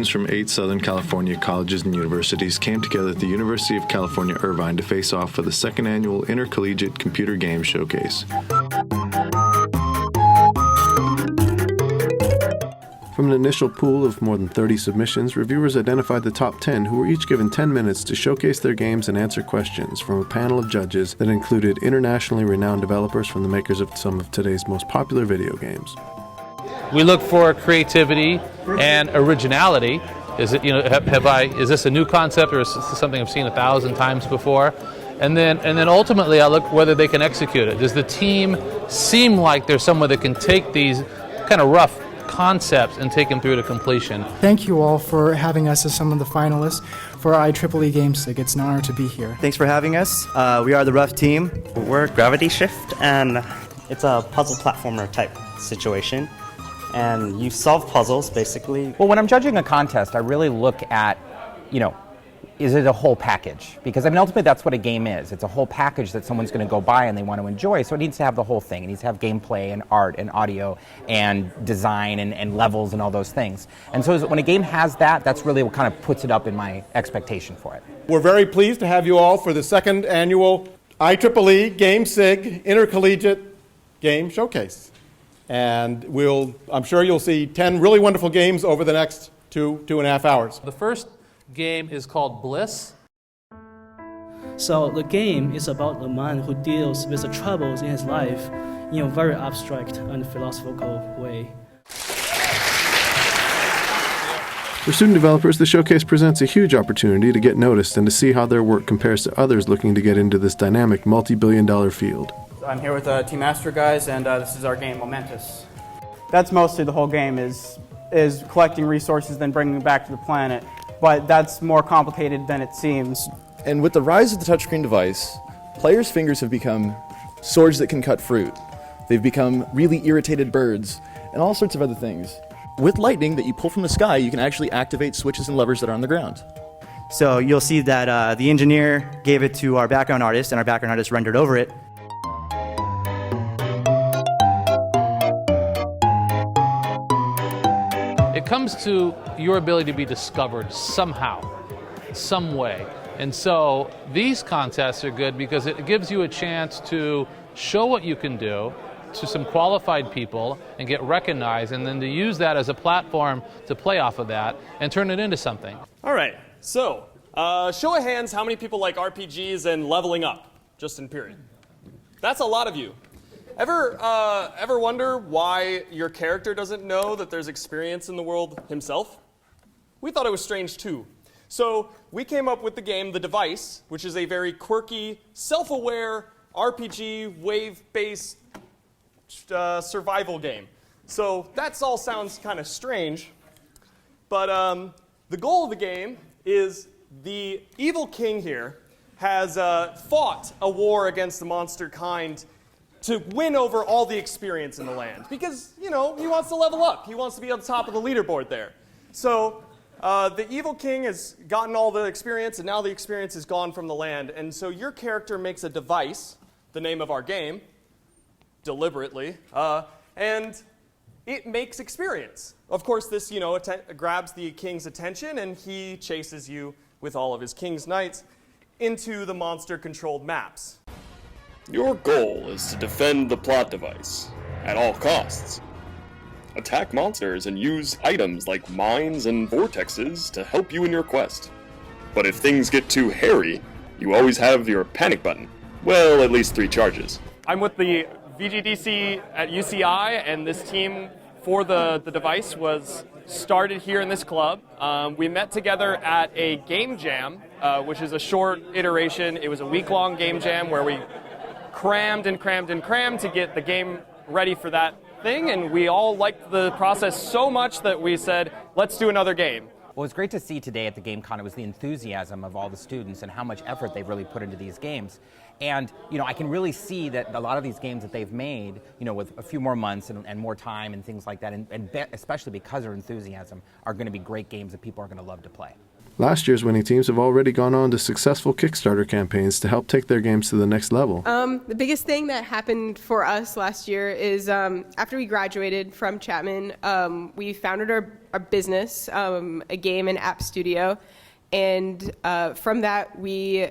students from 8 Southern California colleges and universities came together at the University of California, Irvine to face off for the second annual Intercollegiate Computer Games Showcase. From an initial pool of more than 30 submissions, reviewers identified the top 10 who were each given 10 minutes to showcase their games and answer questions from a panel of judges that included internationally renowned developers from the makers of some of today's most popular video games. We look for creativity and originality. Is it, is this a new concept, or is this something I've seen 1,000 times before? And then ultimately I look whether they can execute it. Does the team seem like there's someone that can take these kind of rough concepts and take them through to completion? Thank you all for having us as some of the finalists for IEEE GameSig. It's an honor to be here. Thanks for having us. We are the Rough Team. We're Gravity Shift, and it's a puzzle platformer type situation. And you solve puzzles, basically. Well, when I'm judging a contest, I really look at, is it a whole package? Because ultimately that's what a game is. It's a whole package that someone's going to go buy and they want to enjoy. So it needs to have the whole thing. It needs to have gameplay and art and audio and design and levels and all those things. And so when a game has that, that's really what kind of puts it up in my expectation for it. We're very pleased to have you all for the second annual IEEE GameSig Intercollegiate Game Showcase. And I'm sure you'll see 10 really wonderful games over the next 2.5 hours. The first game is called Bliss. So the game is about a man who deals with the troubles in his life in a very abstract and philosophical way. For student developers, the showcase presents a huge opportunity to get noticed and to see how their work compares to others looking to get into this dynamic multi-billion-dollar field. I'm here with Team Astro guys, and this is our game Momentous. That's mostly the whole game is collecting resources, then bringing them back to the planet. But that's more complicated than it seems. And with the rise of the touchscreen device, players' fingers have become swords that can cut fruit. They've become really irritated birds, and all sorts of other things. With lightning that you pull from the sky, you can actually activate switches and levers that are on the ground. So you'll see that the engineer gave it to our background artist, and our background artist rendered over it. It comes to your ability to be discovered somehow, some way. And so these contests are good because it gives you a chance to show what you can do to some qualified people and get recognized, and then to use that as a platform to play off of that and turn it into something. All right, so show of hands, how many people like RPGs and leveling up, just in period? That's a lot of you. Ever wonder why your character doesn't know that there's experience in the world himself? We thought it was strange too. So we came up with the game The Device, which is a very quirky, self-aware RPG wave-based survival game. So that all sounds kind of strange, but the goal of the game is the evil king here has fought a war against the monster kind to win over all the experience in the land. Because, he wants to level up. He wants to be on the top of the leaderboard there. So the evil king has gotten all the experience, and now the experience is gone from the land. And so your character makes a device, the name of our game, deliberately, and it makes experience. Of course, this, grabs the king's attention, and he chases you with all of his king's knights into the monster-controlled maps. Your goal is to defend the plot device at all costs. Attack monsters and use items like mines and vortexes to help you in your quest. But if things get too hairy, you always have your panic button. Well, at least 3 charges. I'm with the VGDC at UCI, and this team for the device was started here in this club. We met together at a game jam, which is a short iteration. It was a week-long game jam where we crammed and crammed and crammed to get the game ready for that thing, and we all liked the process so much that we said, let's do another game. Well, it's great to see today at the GameCon, it was the enthusiasm of all the students and how much effort they've really put into these games. And, I can really see that a lot of these games that they've made, with a few more months and more time and things like that, and especially because of their enthusiasm, are going to be great games that people are going to love to play. Last year's winning teams have already gone on to successful Kickstarter campaigns to help take their games to the next level. The biggest thing that happened for us last year is after we graduated from Chapman, we founded our business, a game and app studio, and from that we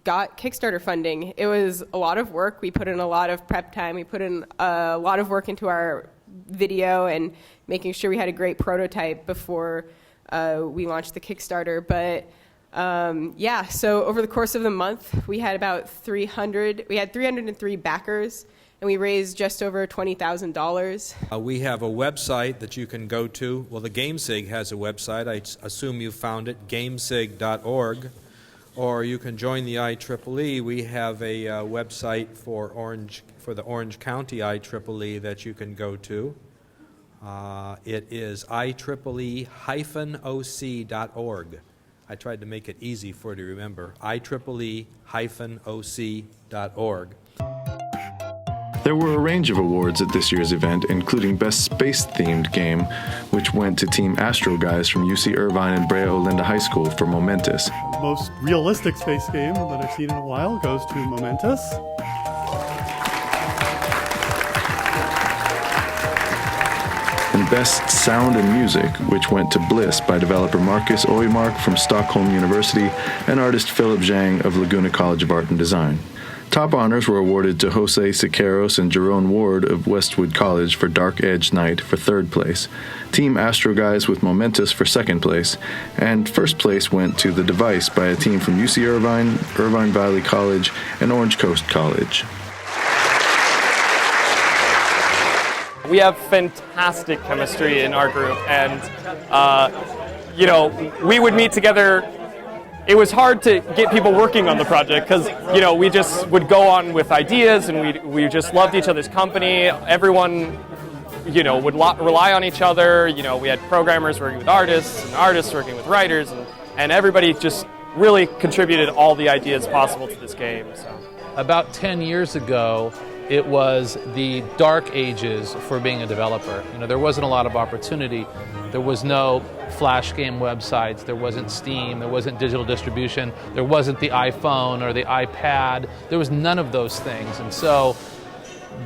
got Kickstarter funding. It was a lot of work. We put in a lot of prep time. We put in a lot of work into our video and making sure we had a great prototype before we launched the Kickstarter. But yeah, so over the course of the month, we had about 303 backers, and we raised just over $20,000. We have a website that you can go to. Well, the GameSig has a website. I assume you found it, gamesig.org. Or you can join the IEEE. We have a website for the Orange County IEEE that you can go to. It is IEEE-OC.org. I tried to make it easy for you to remember. IEEE-OC.org. There were a range of awards at this year's event, including Best Space-Themed Game, which went to Team Astro Guys from UC Irvine and Brea Olinda High School for Momentous. The most realistic space game that I've seen in a while goes to Momentous. And Best Sound and Music, which went to Bliss by developer Marcus Oimark from Stockholm University and artist Philip Zhang of Laguna College of Art and Design. Top honors were awarded to Jose Siqueiros and Jerome Ward of Westwood College for Dark Edge Night for third place, Team Astro Guys with Momentous for second place, and first place went to The Device by a team from UC Irvine, Irvine Valley College, and Orange Coast College. We have fantastic chemistry in our group, and we would meet together. It was hard to get people working on the project because, we just would go on with ideas and we just loved each other's company. Everyone, would rely on each other. We had programmers working with artists and artists working with writers, and everybody just really contributed all the ideas possible to this game. So. About 10 years ago, it was the dark ages for being a developer. There wasn't a lot of opportunity. There was no Flash game websites, there wasn't Steam, there wasn't digital distribution, there wasn't the iPhone or the iPad, there was none of those things. And so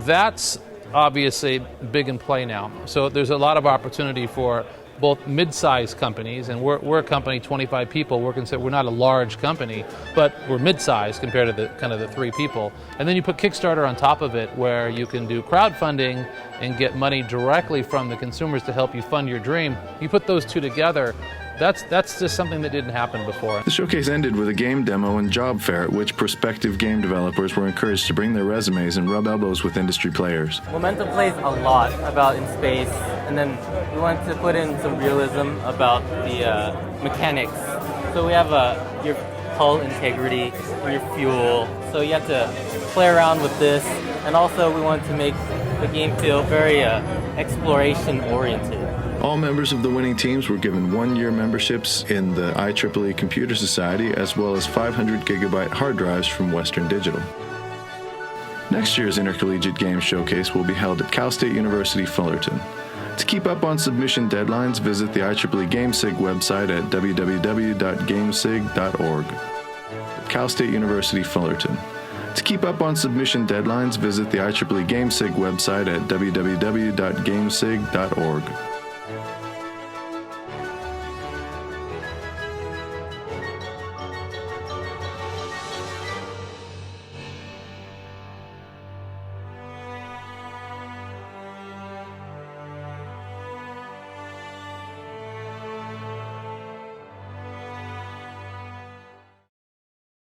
that's obviously big in play now. So there's a lot of opportunity for both mid-sized companies, and we're a company, 25 people. We're not a large company, but we're mid-sized compared to the 3 people. And then you put Kickstarter on top of it, where you can do crowdfunding and get money directly from the consumers to help you fund your dream. You put those two together, that's just something that didn't happen before. The showcase ended with a game demo and job fair at which prospective game developers were encouraged to bring their resumes and rub elbows with industry players. Momentum plays a lot about in space, and then we wanted to put in some realism about the mechanics. So we have your hull integrity and your fuel, so you have to play around with this, and also we wanted to make the game feel very exploration oriented. All members of the winning teams were given 1-year memberships in the IEEE Computer Society, as well as 500-gigabyte hard drives from Western Digital. Next year's Intercollegiate Games Showcase will be held at Cal State University Fullerton. To keep up on submission deadlines, visit the IEEE GameSig website at www.gamesig.org. Cal State University Fullerton. To keep up on submission deadlines, visit the IEEE GameSig website at www.gamesig.org.